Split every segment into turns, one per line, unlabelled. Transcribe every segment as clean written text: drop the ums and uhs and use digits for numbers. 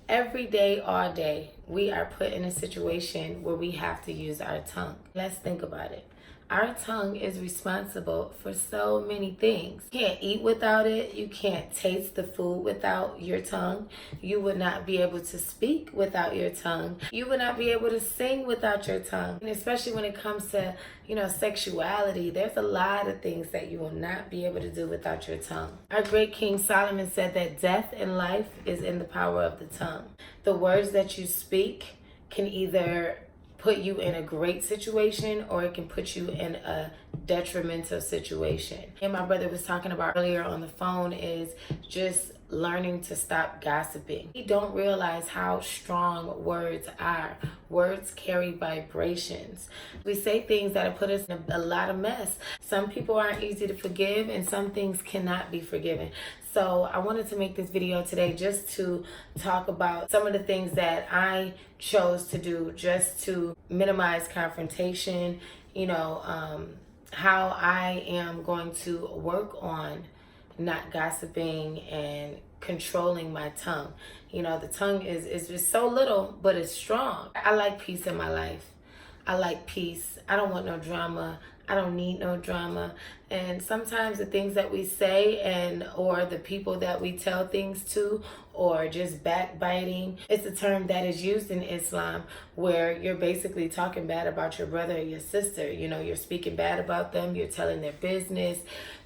Every day, all day, we are put in a situation where we have to use our tongue. Let's think about it. Our tongue is responsible for so many things. You can't eat without it. You can't taste the food without your tongue. You would not be able to speak without your tongue. You would not be able to sing without your tongue. And especially when it comes to, sexuality, there's a lot of things that you will not be able to do without your tongue. Our great King Solomon said that death and life is in the power of the tongue. The words that you speak can either put you in a great situation or it can put you in a detrimental situation. And my brother was talking about earlier on the phone is just learning to stop gossiping. We don't realize how strong words are. Words carry vibrations. We say things that have put us in a lot of mess. Some people aren't easy to forgive and some things cannot be forgiven. So I wanted to make this video today just to talk about some of the things that I chose to do just to minimize confrontation, how I am going to work on not gossiping and controlling my tongue. The tongue is just so little, but it's strong. I like peace in my life. I like peace. I don't want no drama. I don't need no drama. And sometimes the things that we say or the people that we tell things to or just backbiting, it's a term that is used in Islam where you're basically talking bad about your brother or your sister. You're speaking bad about them, you're telling their business,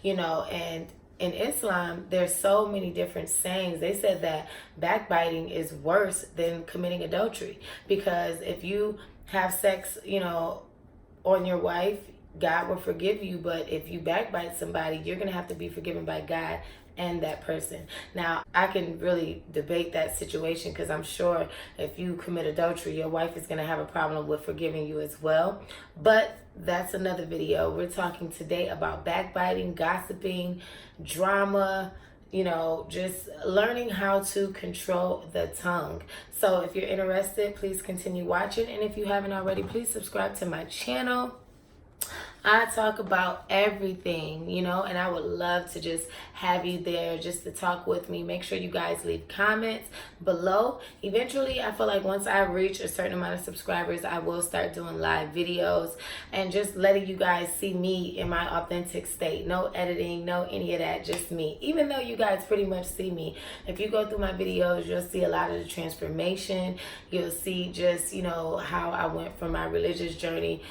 and in Islam, there's so many different sayings. They said that backbiting is worse than committing adultery because if you have sex, on your wife, God will forgive you, but if you backbite somebody, you're going to have to be forgiven by God and that person. Now, I can really debate that situation because I'm sure if you commit adultery, your wife is going to have a problem with forgiving you as well. But that's another video. We're talking today about backbiting, gossiping, drama, just learning how to control the tongue. So if you're interested, please continue watching. And if you haven't already, please subscribe to my channel. I talk about everything, and I would love to just have you there just to talk with me. Make sure you guys leave comments below. Eventually, I feel like once I reach a certain amount of subscribers, I will start doing live videos and just letting you guys see me in my authentic state. No editing, no any of that, just me. Even though you guys pretty much see me, if you go through my videos, you'll see a lot of the transformation. You'll see just, how I went from my religious journey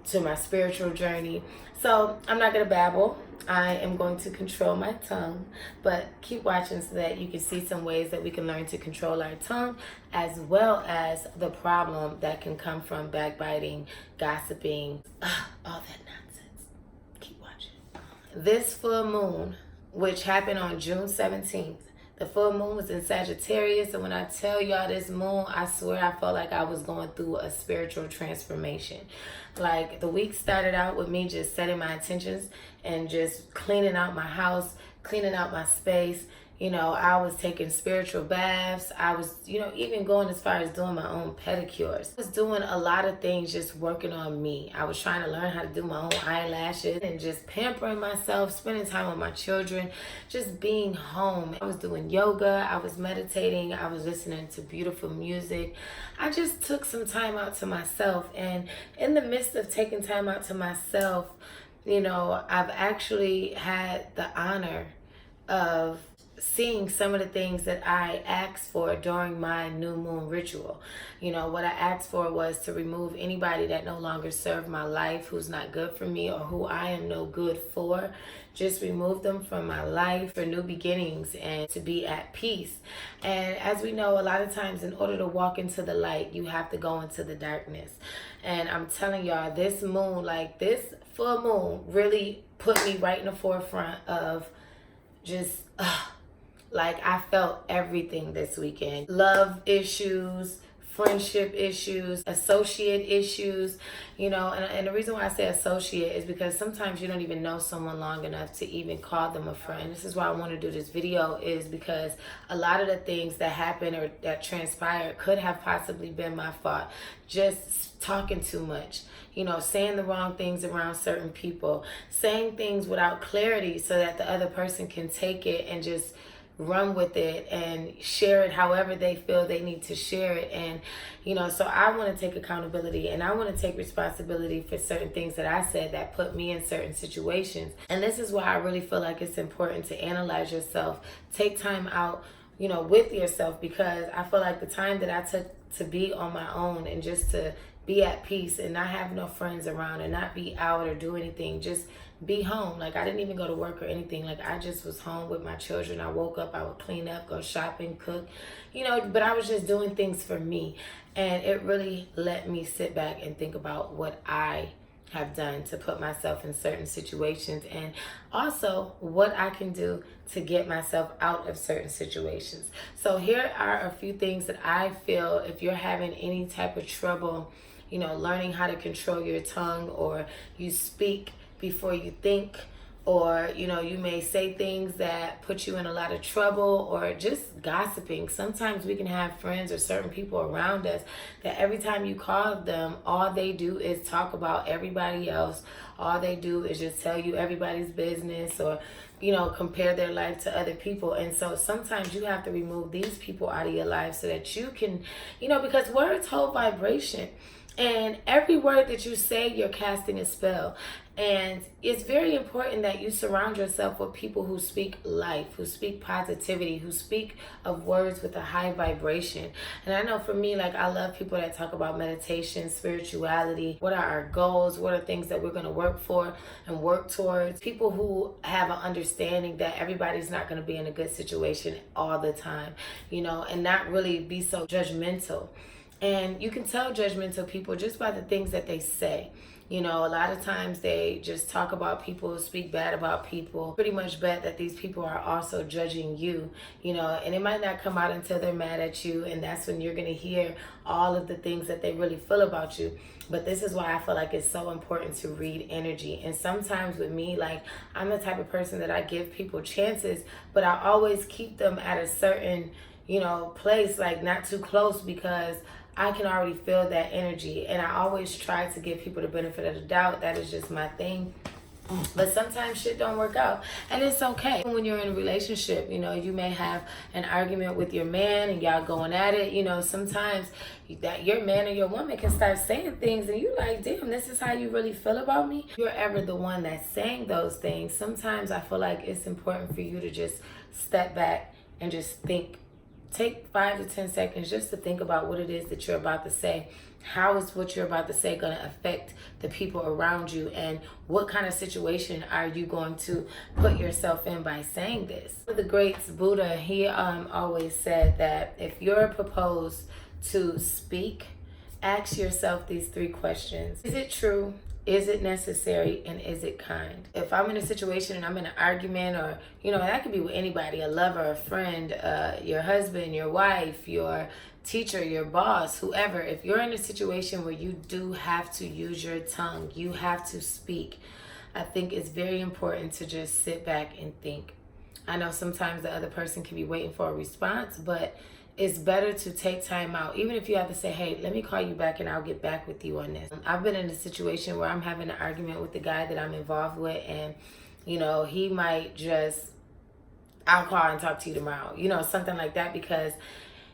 to my spiritual journey. So I'm not going to babble. I am going to control my tongue, but keep watching so that you can see some ways that we can learn to control our tongue as well as the problem that can come from backbiting, gossiping, all that nonsense. Keep watching. This full moon, which happened on June 17th, the full moon was in Sagittarius, and when I tell y'all this moon, I swear I felt like I was going through a spiritual transformation. Like the week started out with me just setting my intentions and just cleaning out my house, cleaning out my space. I was taking spiritual baths. I was, even going as far as doing my own pedicures. I was doing a lot of things just working on me. I was trying to learn how to do my own eyelashes and just pampering myself, spending time with my children, just being home. I was doing yoga. I was meditating. I was listening to beautiful music. I just took some time out to myself. And in the midst of taking time out to myself, I've actually had the honor of seeing some of the things that I asked for during my new moon ritual. What I asked for was to remove anybody that no longer served my life, who's not good for me or who I am no good for. Just remove them from my life for new beginnings and to be at peace. And as we know, a lot of times in order to walk into the light, you have to go into the darkness. And I'm telling y'all, this moon, like this full moon, really put me right in the forefront of just, like I felt everything this weekend. Love issues, friendship issues, associate issues, and the reason why I say associate is because sometimes you don't even know someone long enough to even call them a friend. This is why I want to do this video, is because a lot of the things that happened or that transpired could have possibly been my fault. Just talking too much, saying the wrong things around certain people, saying things without clarity so that the other person can take it and just run with it and share it however they feel they need to share it. And so I want to take accountability, and I want to take responsibility for certain things that I said that put me in certain situations. And this is why I really feel like it's important to analyze yourself, take time out with yourself, because I feel like the time that I took to be on my own and just to be at peace and not have no friends around and not be out or do anything, just be home. Like, I didn't even go to work or anything. Like, I just was home with my children. I woke up, I would clean up, go shopping, cook, but I was just doing things for me. And it really let me sit back and think about what I have done to put myself in certain situations, and also what I can do to get myself out of certain situations. So here are a few things that I feel, if you're having any type of trouble, learning how to control your tongue, or you speak before you think, or you may say things that put you in a lot of trouble, or just gossiping. Sometimes we can have friends or certain people around us that every time you call them, all they do is talk about everybody else. All they do is just tell you everybody's business, or compare their life to other people. And so sometimes you have to remove these people out of your life so that you can, because words hold vibration. And every word that you say, you're casting a spell. And it's very important that you surround yourself with people who speak life, who speak positivity, who speak of words with a high vibration. And I know for me, like, I love people that talk about meditation, spirituality, what are our goals, what are things that we're going to work for and work towards. People who have an understanding that everybody's not going to be in a good situation all the time, and not really be so judgmental. And you can tell judgmental people just by the things that they say. A lot of times they just talk about people, speak bad about people, pretty much bet that these people are also judging you, and it might not come out until they're mad at you, and that's when you're going to hear all of the things that they really feel about you. But this is why I feel like it's so important to read energy. And sometimes with me, like, I'm the type of person that I give people chances, but I always keep them at a certain, place, like not too close, because I can already feel that energy. And I always try to give people the benefit of the doubt. That is just my thing. But sometimes shit don't work out, and it's okay. When you're in a relationship, you may have an argument with your man and y'all going at it. Sometimes that your man or your woman can start saying things and you like, damn, this is how you really feel about me. If you're ever the one that's saying those things, sometimes I feel like it's important for you to just step back and just think. Take 5 to 10 seconds just to think about what it is that you're about to say. How is what you're about to say going to affect the people around you? And what kind of situation are you going to put yourself in by saying this? One of the greats, Buddha, he always said that if you're proposed to speak, ask yourself these 3 questions. Is it true? Is it necessary? And is it kind? If I'm in a situation and I'm in an argument, or, that could be with anybody, a lover, a friend, your husband, your wife, your teacher, your boss, whoever, if you're in a situation where you do have to use your tongue, you have to speak, I think it's very important to just sit back and think. I know sometimes the other person can be waiting for a response, but it's better to take time out. Even if you have to say, hey, let me call you back and I'll get back with you on this. I've been in a situation where I'm having an argument with the guy that I'm involved with, and, he might just, I'll call and talk to you tomorrow, something like that, because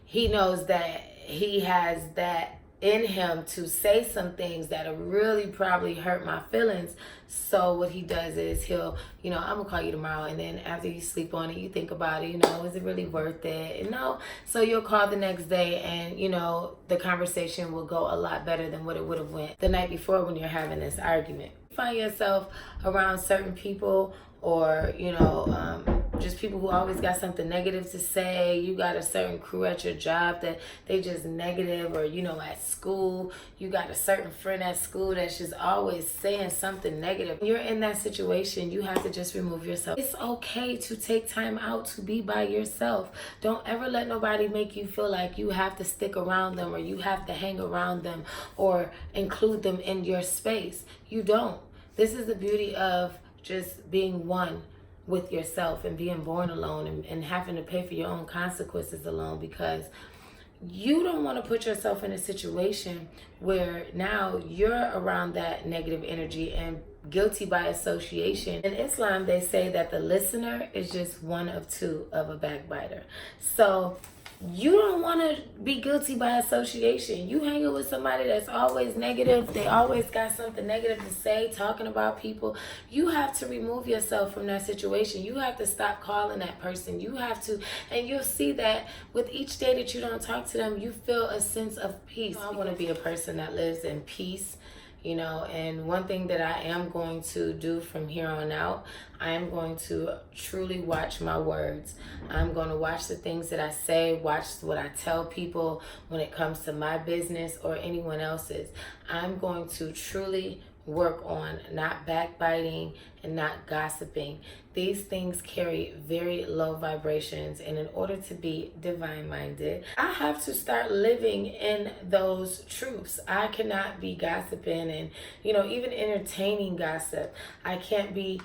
he knows that he has that in him to say some things that'll really probably hurt my feelings. So what he does is he'll, I'm gonna call you tomorrow, and then after you sleep on it, you think about it, is it really worth it? And no. So you'll call the next day, and the conversation will go a lot better than what it would have went the night before when you're having this argument. Find yourself around certain people, or just people who always got something negative to say. You got a certain crew at your job that they just negative, or at school you got a certain friend at school that's just always saying something negative. When you're in that situation, you have to just remove yourself. It's okay to take time out to be by yourself. Don't ever let nobody make you feel like you have to stick around them, or you have to hang around them, or include them in your space. You don't. This is the beauty of just being one with yourself and being born alone, and having to pay for your own consequences alone, because you don't want to put yourself in a situation where now you're around that negative energy and guilty by association. In Islam, they say that the listener is just one of two of a backbiter. So you don't want to be guilty by association. You hanging with somebody that's always negative, they always got something negative to say, talking about people. You have to remove yourself from that situation. You have to stop calling that person. You have to, and you'll see that with each day that you don't talk to them, you feel a sense of peace. I want to be a person that lives in peace. And one thing that I am going to do from here on out, I am going to truly watch my words. I'm going to watch the things that I say, watch what I tell people when it comes to my business or anyone else's. I'm going to truly work on not backbiting and not gossiping. These things carry very low vibrations, and in order to be divine minded, I have to start living in those truths. I cannot be gossiping and even entertaining gossip. I can't be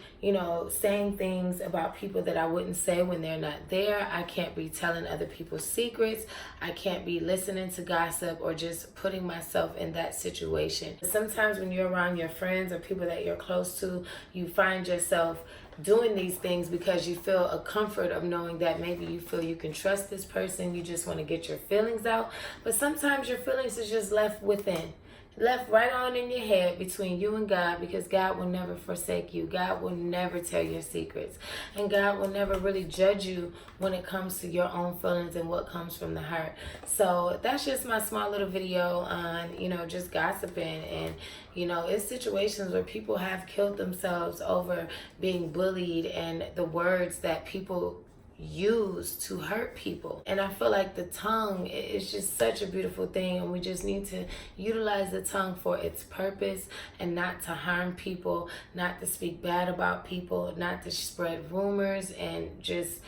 saying things about people that I wouldn't say when they're not there. I can't be telling other people's secrets. I can't be listening to gossip or just putting myself in that situation. Sometimes when you're around your friends or people that you're close to, you find yourself doing these things because you feel a comfort of knowing that maybe you feel you can trust this person. You just want to get your feelings out. But sometimes your feelings is just left within. Left right on in your head between you and God, because God will never forsake you. God will never tell your secrets. And God will never really judge you when it comes to your own feelings and what comes from the heart. So that's just my small little video on, just gossiping. And, it's situations where people have killed themselves over being bullied and the words that people use to hurt people. And I feel like the tongue is just such a beautiful thing, and we just need to utilize the tongue for its purpose and not to harm people, not to speak bad about people, not to spread rumors and just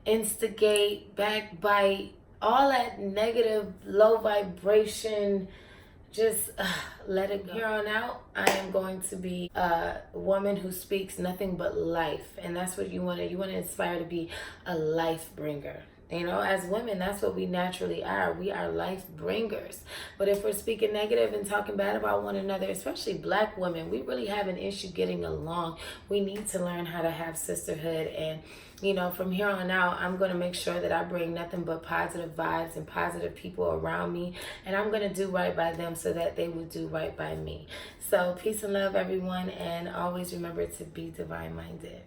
instigate, backbite, all that negative, low vibration. Just let it go. Here on out, I am going to be a woman who speaks nothing but life. And that's what you want to inspire to be a life bringer. As women, that's what we naturally are. We are life bringers. But if we're speaking negative and talking bad about one another, especially Black women, we really have an issue getting along. We need to learn how to have sisterhood. And, from here on out, I'm going to make sure that I bring nothing but positive vibes and positive people around me. And I'm going to do right by them so that they will do right by me. So peace and love, everyone. And always remember to be divine minded.